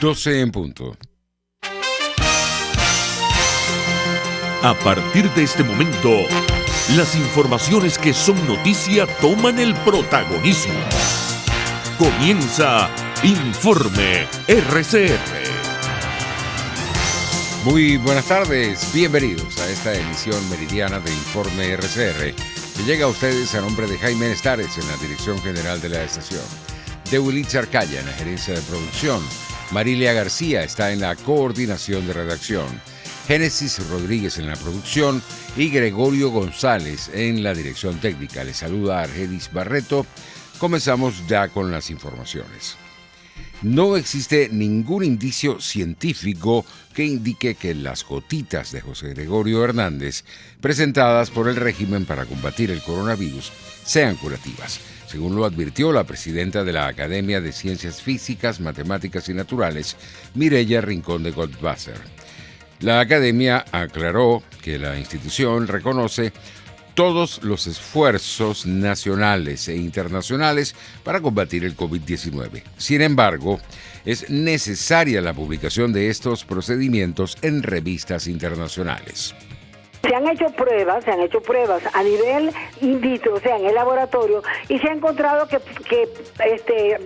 12 en punto. A partir de este momento, las informaciones que son noticia toman el protagonismo. Comienza Informe RCR. Muy buenas tardes, bienvenidos a esta emisión meridiana de Informe RCR, que llega a ustedes a nombre de Jaime Estares en la dirección general de la estación, de Wilitz Arcaya en la gerencia de producción, Marilia García está en la coordinación de redacción, Génesis Rodríguez en la producción y Gregorio González en la dirección técnica. Les saluda Argenis Barreto. Comenzamos ya con las informaciones. No existe ningún indicio científico que indique que las gotitas de José Gregorio Hernández, presentadas por el régimen para combatir el coronavirus, sean curativas, según lo advirtió la presidenta de la Academia de Ciencias Físicas, Matemáticas y Naturales, Mireya Rincón de Goldwasser. La Academia aclaró que la institución reconoce todos los esfuerzos nacionales e internacionales para combatir el COVID-19. Sin embargo, es necesaria la publicación de estos procedimientos en revistas internacionales. Se han hecho pruebas a nivel in vitro, o sea, en el laboratorio, y se ha encontrado que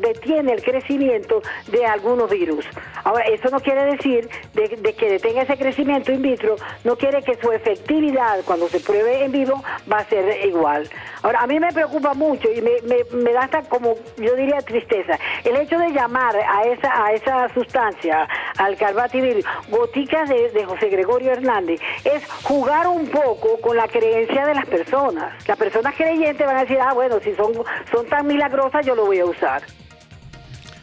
detiene el crecimiento de algunos virus. Ahora, eso no quiere decir de que detenga ese crecimiento in vitro, no quiere que su efectividad cuando se pruebe en vivo va a ser igual. Ahora, a mí me preocupa mucho y me da hasta como, yo diría, tristeza, el hecho de llamar a esa sustancia, al Carbativir, goticas de José Gregorio Hernández, es jugar un poco con la creencia de las personas. Las personas creyentes van a decir, bueno, si son tan milagrosas, yo lo voy a usar.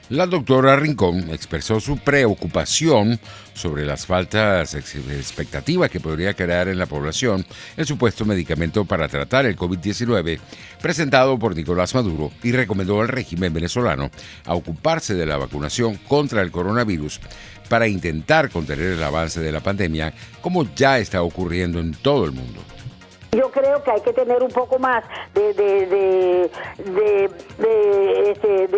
La doctora Rincón expresó su preocupación sobre las faltas expectativas que podría crear en la población el supuesto medicamento para tratar el COVID-19 presentado por Nicolás Maduro y recomendó al régimen venezolano a ocuparse de la vacunación contra el coronavirus para intentar contener el avance de la pandemia, como ya está ocurriendo en todo el mundo. Yo creo que hay que tener un poco más de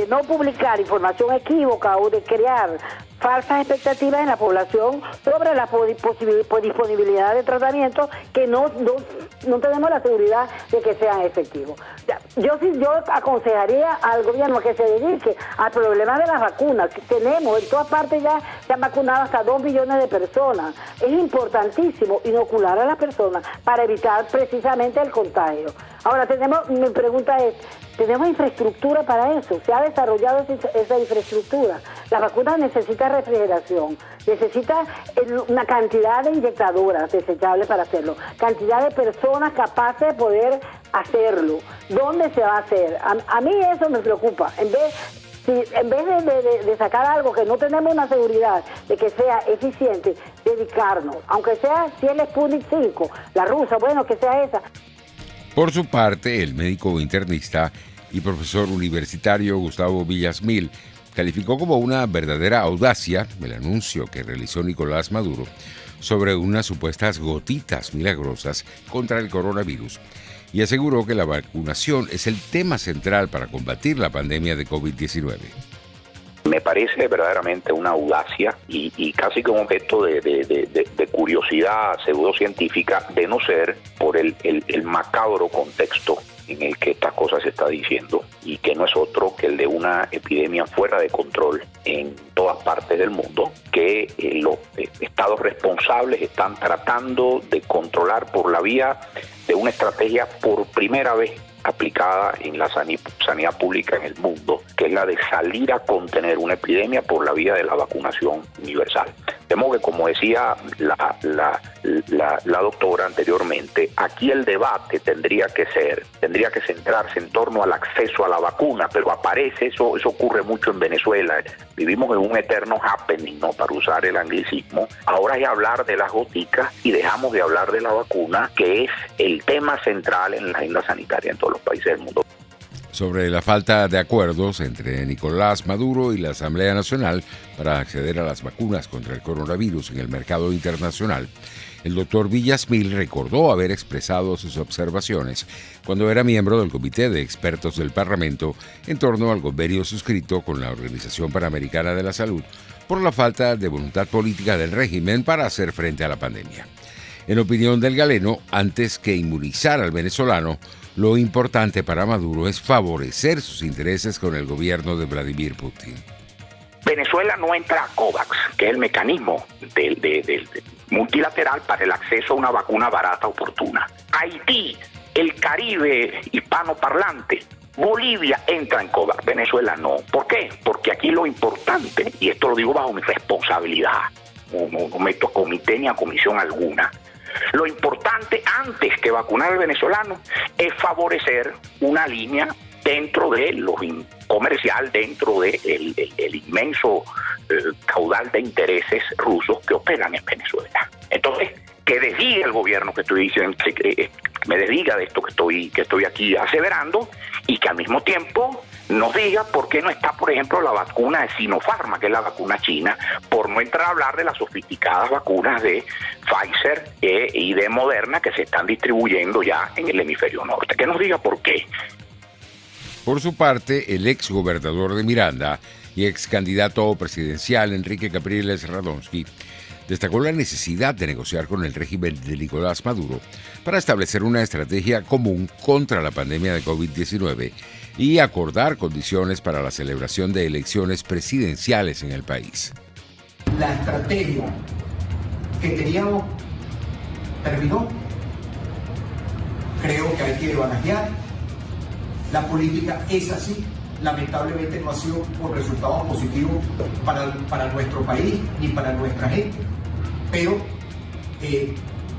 no publicar información equívoca o de crear falsas expectativas en la población sobre la disponibilidad de tratamientos que no tenemos la seguridad de que sean efectivos. Yo aconsejaría al gobierno que se dedique al problema de las vacunas. Tenemos, en todas partes ya se han vacunado hasta 2 millones de personas. Es importantísimo inocular a las personas para evitar precisamente el contagio. Ahora, mi pregunta es, ¿tenemos infraestructura para eso? ¿Se ha desarrollado esa infraestructura? Las vacunas necesitan refrigeración, necesita una cantidad de inyectadoras desechables para hacerlo, cantidad de personas capaces de poder hacerlo. ¿Dónde se va a hacer? A mí eso me preocupa. En vez de sacar algo que no tenemos una seguridad de que sea eficiente, dedicarnos, aunque sea si el Sputnik 5, la rusa, bueno, que sea esa. Por su parte, el médico internista y profesor universitario Gustavo Villasmil calificó como una verdadera audacia el anuncio que realizó Nicolás Maduro sobre unas supuestas gotitas milagrosas contra el coronavirus y aseguró que la vacunación es el tema central para combatir la pandemia de COVID-19. Me parece verdaderamente una audacia y casi como objeto de curiosidad pseudocientífica, de no ser por el macabro contexto en el que estas cosas se está diciendo, y que no es otro que el de una epidemia fuera de control en todas partes del mundo, que los estados responsables están tratando de controlar por la vía de una estrategia por primera vez aplicada en la sanidad pública en el mundo, que es la de salir a contener una epidemia por la vía de la vacunación universal. De modo que, como decía la doctora anteriormente, aquí el debate tendría que centrarse en torno al acceso a la vacuna, pero eso ocurre mucho en Venezuela. Vivimos en un eterno happening, ¿no?, para usar el anglicismo. Ahora es hablar de las goticas y dejamos de hablar de la vacuna, que es el tema central en la agenda sanitaria en todos los países del mundo. sobre la falta de acuerdos entre Nicolás Maduro y la Asamblea Nacional para acceder a las vacunas contra el coronavirus en el mercado internacional, el doctor Villasmil recordó haber expresado sus observaciones cuando era miembro del Comité de Expertos del Parlamento en torno al convenio suscrito con la Organización Panamericana de la Salud por la falta de voluntad política del régimen para hacer frente a la pandemia. En opinión del galeno, antes que inmunizar al venezolano, lo importante para Maduro es favorecer sus intereses con el gobierno de Vladimir Putin. Venezuela no entra a COVAX, que es el mecanismo del multilateral para el acceso a una vacuna barata oportuna. Haití, el Caribe hispanoparlante, Bolivia entra en COVAX, Venezuela no. ¿Por qué? Porque aquí lo importante, y esto lo digo bajo mi responsabilidad, no meto a comité ni a comisión alguna, lo importante antes que vacunar al venezolano es favorecer una línea dentro de lo comercial, dentro de el inmenso caudal de intereses rusos que operan en Venezuela. Entonces, que desdiga el gobierno que estoy diciendo, que me desdiga de esto que estoy aquí aseverando, y que al mismo tiempo nos diga por qué no está, por ejemplo, la vacuna de Sinopharm, que es la vacuna china, por no entrar a hablar de las sofisticadas vacunas de Pfizer y de Moderna que se están distribuyendo ya en el hemisferio norte. Que nos diga por qué. Por su parte, el ex gobernador de Miranda y ex candidato presidencial Enrique Capriles Radonsky destacó la necesidad de negociar con el régimen de Nicolás Maduro para establecer una estrategia común contra la pandemia de COVID-19 y acordar condiciones para la celebración de elecciones presidenciales en el país. La estrategia que teníamos terminó. Creo que hay que barajear. La política es así. Lamentablemente no ha sido por resultados positivos para nuestro país ni para nuestra gente. Pero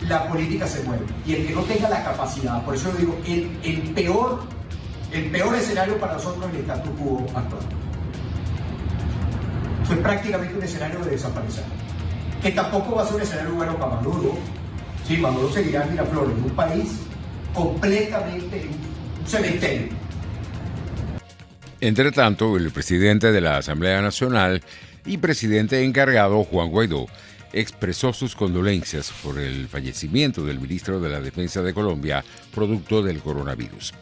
la política se mueve. Y el que no tenga la capacidad, por eso digo, el peor escenario para nosotros es el status quo actual. Eso es prácticamente un escenario de desaparecer. Que tampoco va a ser un escenario bueno para Maduro. Sí, Maduro seguirá en Miraflores, en un país completamente un cementerio. Entre tanto, el presidente de la Asamblea Nacional y presidente encargado, Juan Guaidó, expresó sus condolencias por el fallecimiento del ministro de la Defensa de Colombia, producto del coronavirus.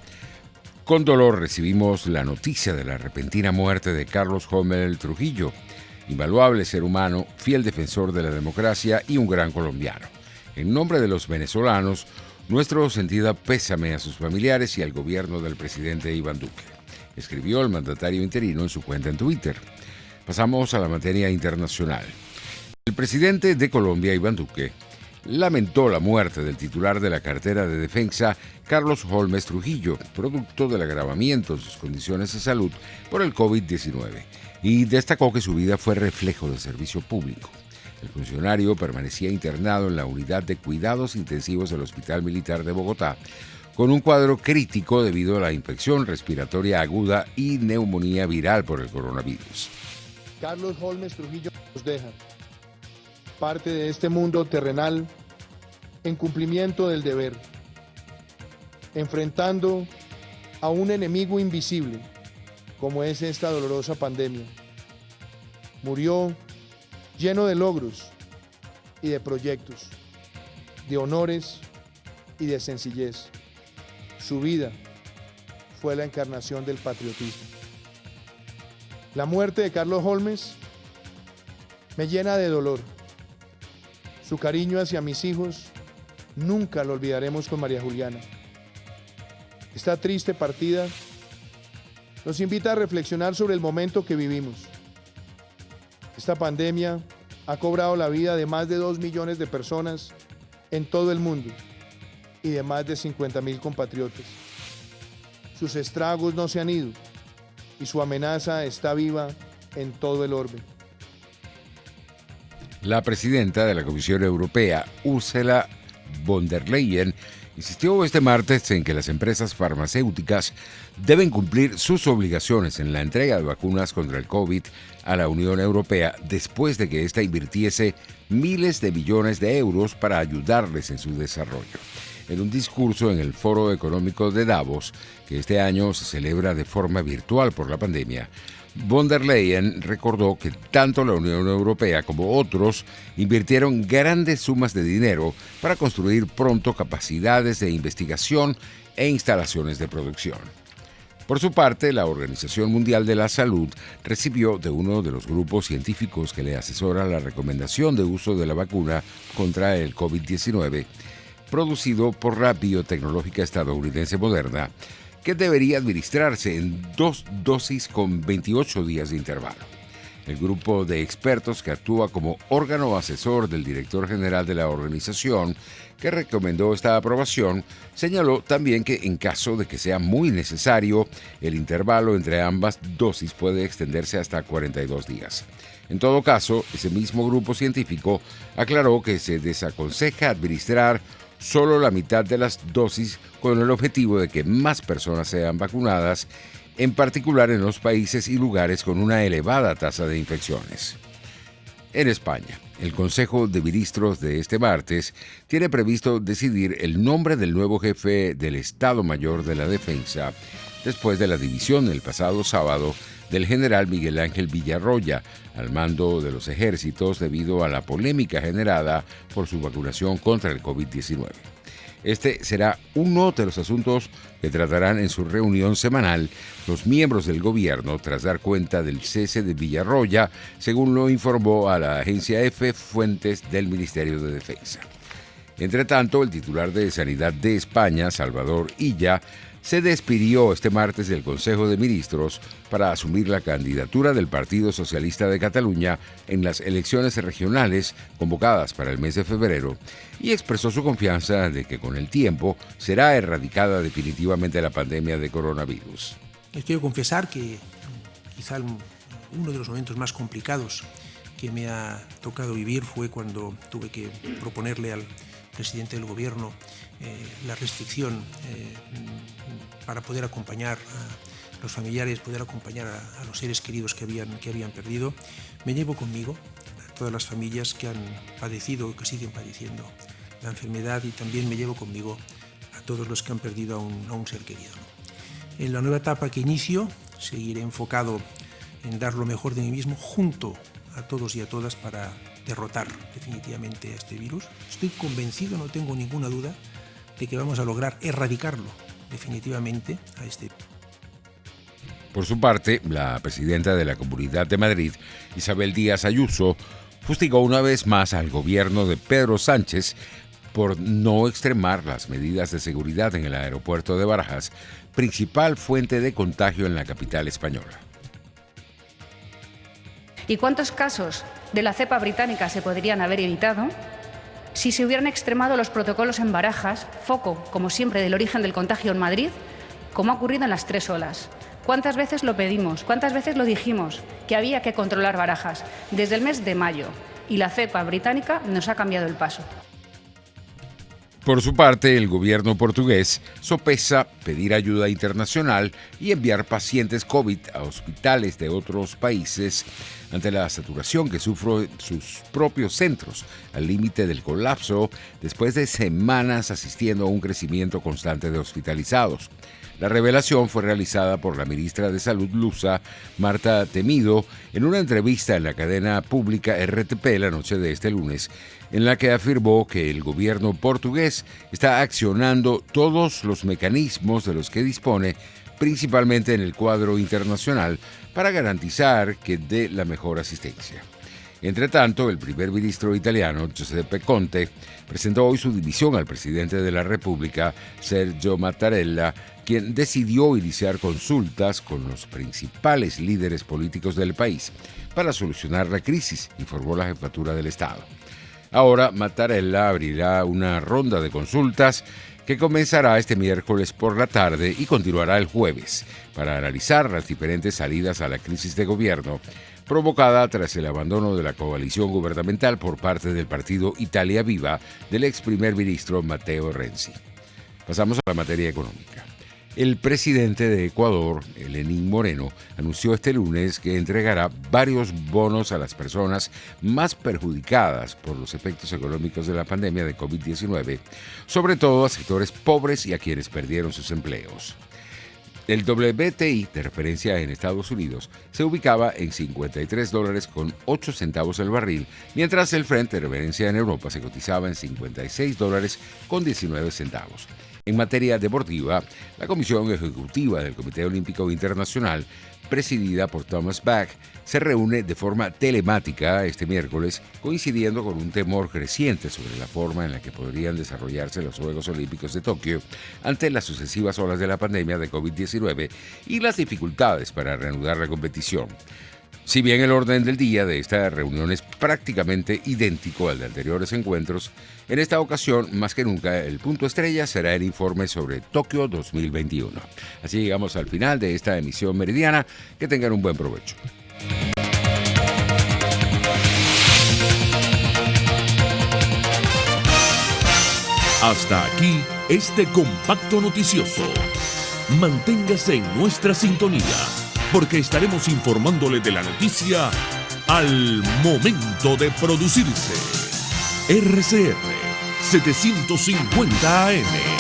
Con dolor recibimos la noticia de la repentina muerte de Carlos Holmes Trujillo, invaluable ser humano, fiel defensor de la democracia y un gran colombiano. En nombre de los venezolanos, nuestro sentido pésame a sus familiares y al gobierno del presidente Iván Duque, escribió el mandatario interino en su cuenta en Twitter. Pasamos a la materia internacional. El presidente de Colombia, Iván Duque, lamentó la muerte del titular de la cartera de defensa, Carlos Holmes Trujillo, producto del agravamiento de sus condiciones de salud por el COVID-19, y destacó que su vida fue reflejo del servicio público. El funcionario permanecía internado en la unidad de cuidados intensivos del Hospital Militar de Bogotá, con un cuadro crítico debido a la infección respiratoria aguda y neumonía viral por el coronavirus. Carlos Holmes Trujillo nos deja parte de este mundo terrenal en cumplimiento del deber, enfrentando a un enemigo invisible como es esta dolorosa pandemia. Murió lleno de logros y de proyectos, de honores y de sencillez. Su vida fue la encarnación del patriotismo. La muerte de Carlos Holmes me llena de dolor. Su cariño hacia mis hijos nunca lo olvidaremos con María Juliana. Esta triste partida nos invita a reflexionar sobre el momento que vivimos. Esta pandemia ha cobrado la vida de más de 2 millones de personas en todo el mundo y de más de 50.000 compatriotas. Sus estragos no se han ido y su amenaza está viva en todo el orbe. La presidenta de la Comisión Europea, Ursula von der Leyen, insistió este martes en que las empresas farmacéuticas deben cumplir sus obligaciones en la entrega de vacunas contra el COVID a la Unión Europea después de que ésta invirtiese miles de millones de euros para ayudarles en su desarrollo. en un discurso en el Foro Económico de Davos, que este año se celebra de forma virtual por la pandemia. Von der Leyen recordó que tanto la Unión Europea como otros invirtieron grandes sumas de dinero para construir pronto capacidades de investigación e instalaciones de producción. Por su parte, la Organización Mundial de la Salud recibió de uno de los grupos científicos que le asesora la recomendación de uso de la vacuna contra el COVID-19, producido por la biotecnológica estadounidense Moderna, que debería administrarse en 2 dosis con 28 días de intervalo. El grupo de expertos que actúa como órgano asesor del director general de la organización, que recomendó esta aprobación, señaló también que en caso de que sea muy necesario, el intervalo entre ambas dosis puede extenderse hasta 42 días. En todo caso, ese mismo grupo científico aclaró que se desaconseja administrar solo la mitad de las dosis con el objetivo de que más personas sean vacunadas, en particular en los países y lugares con una elevada tasa de infecciones. En España, el Consejo de Ministros de este martes tiene previsto decidir el nombre del nuevo jefe del Estado Mayor de la Defensa, después de la división el pasado sábado del general Miguel Ángel Villarroya al mando de los ejércitos debido a la polémica generada por su vacunación contra el COVID-19. Este será uno de los asuntos que tratarán en su reunión semanal los miembros del gobierno tras dar cuenta del cese de Villarroya, según lo informó a la agencia EFE fuentes del Ministerio de Defensa. Entre tanto, el titular de Sanidad de España, Salvador Illa, se despidió este martes del Consejo de Ministros para asumir la candidatura del Partido Socialista de Cataluña en las elecciones regionales convocadas para el mes de febrero y expresó su confianza de que con el tiempo será erradicada definitivamente la pandemia de coronavirus. Quiero confesar que quizá uno de los momentos más complicados que me ha tocado vivir fue cuando tuve que proponerle al presidente del gobierno la restricción para poder acompañar a los familiares, poder acompañar a los seres queridos que habían perdido. Me llevo conmigo a todas las familias que han padecido o que siguen padeciendo la enfermedad y también me llevo conmigo a todos los que han perdido a un ser querido. En la nueva etapa que inicio, seguiré enfocado en dar lo mejor de mí mismo junto a todos y a todas para derrotar definitivamente a este virus. Estoy convencido, no tengo ninguna duda, de que vamos a lograr erradicarlo definitivamente a este virus. Por su parte, la presidenta de la Comunidad de Madrid, Isabel Díaz Ayuso, fustigó una vez más al gobierno de Pedro Sánchez por no extremar las medidas de seguridad en el aeropuerto de Barajas, principal fuente de contagio en la capital española. ¿Y cuántos casos de la cepa británica se podrían haber evitado si se hubieran extremado los protocolos en Barajas, foco, como siempre, del origen del contagio en Madrid, como ha ocurrido en las 3 olas? ¿Cuántas veces lo pedimos? ¿Cuántas veces lo dijimos? Que había que controlar Barajas desde el mes de mayo y la cepa británica nos ha cambiado el paso. Por su parte, el gobierno portugués sopesa pedir ayuda internacional y enviar pacientes COVID a hospitales de otros países ante la saturación que sufren sus propios centros, al límite del colapso, después de semanas asistiendo a un crecimiento constante de hospitalizados. La revelación fue realizada por la ministra de Salud lusa, Marta Temido, en una entrevista en la cadena pública RTP la noche de este lunes, en la que afirmó que el gobierno portugués está accionando todos los mecanismos de los que dispone, principalmente en el cuadro internacional, para garantizar que dé la mejor asistencia. Entre tanto, el primer ministro italiano, Giuseppe Conte, presentó hoy su dimisión al presidente de la República, Sergio Mattarella, quien decidió iniciar consultas con los principales líderes políticos del país para solucionar la crisis, informó la jefatura del Estado. Ahora, Mattarella abrirá una ronda de consultas que comenzará este miércoles por la tarde y continuará el jueves para analizar las diferentes salidas a la crisis de gobierno provocada tras el abandono de la coalición gubernamental por parte del partido Italia Viva del ex primer ministro Matteo Renzi. Pasamos a la materia económica. El presidente de Ecuador, Lenín Moreno, anunció este lunes que entregará varios bonos a las personas más perjudicadas por los efectos económicos de la pandemia de COVID-19, sobre todo a sectores pobres y a quienes perdieron sus empleos. El WTI, de referencia en Estados Unidos, se ubicaba en $53.08 el barril, mientras el Brent, de referencia en Europa, se cotizaba en $56.19. En materia deportiva, la Comisión Ejecutiva del Comité Olímpico Internacional, presidida por Thomas Bach, se reúne de forma telemática este miércoles, coincidiendo con un temor creciente sobre la forma en la que podrían desarrollarse los Juegos Olímpicos de Tokio ante las sucesivas olas de la pandemia de COVID-19 y las dificultades para reanudar la competición. Si bien el orden del día de esta reunión es prácticamente idéntico al de anteriores encuentros, en esta ocasión, más que nunca, el punto estrella será el informe sobre Tokio 2021. Así llegamos al final de esta emisión meridiana. Que tengan un buen provecho. Hasta aquí este compacto noticioso. Manténgase en nuestra sintonía, porque estaremos informándole de la noticia al momento de producirse. RCR 750 AM.